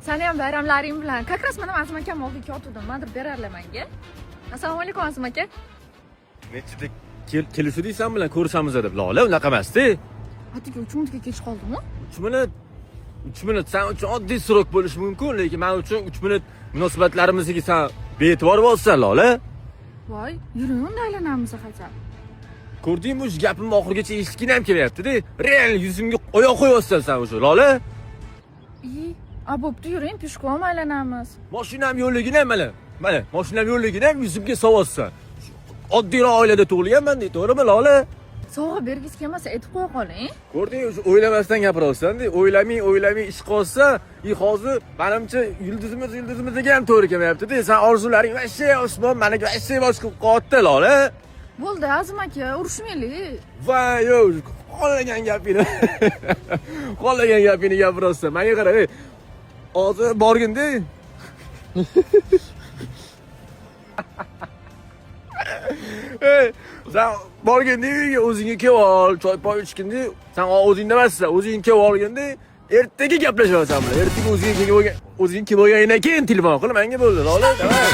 Seni ham bayramlaring bilan. Как раз mana Azim akam oldiga otuvdim. Mana deb berarlar menga. Assalomu alaykum Azim aka. Nechida kelishuvdingsan bilan ko'rishamiz deb. Lola, unaqa emas-da. Atigi 3 minutga kech qoldimmi? 3 minut. 3 minut sen uchun oddiy srok bo'lishi mumkin, lekin men uchun 3 minut munosabatlarimizga sen be'tibor bo'lsan, Lola. Voy, yuring unda aylanamiz hozir. Ko'rdingmi, shu gapimni oxirigacha eshitging ham kelyapti-da. Real yuzimga oyoq qo'yapsan sen o'sha, Lola. Bo'pti, yuring, peshkom aylanamiz. Mashinam yo'lligini ham mana mashinam yo'lligini ham yuzimga sovyapsan. Oddiyroq oilada tug'ilganman deydi, to'g'rimi, Lola? Sovg'a bergisi kelmasa aytib qo'ya qoling. Ko'rding, o'sha o'ylamasdan gapiryapsan-da. O'ylamay ish qolsa, hozir menimcha yulduzimizga ham to'g'ri kelmayapti-da. Sen orzularing vashshe osmon, meniki vashshe boshqa qilib qoldi, Lola. Bo'ldi, Azim aka, urushmaylik. Voy, yo'q, qolagan gapingni. Qolagan gapingni gapiryapsan. Menga qara, hozir borgin-da. Sen borganda uyga o'zingga kelib ol, choy poy ichganda, sen o'zingda emassan, o'zing kelib olganda ertaga gaplashasan bilan. Ertaga o'zing kelib olgandan keyin telefon qil, menga bo'ldi, Lola. Davay.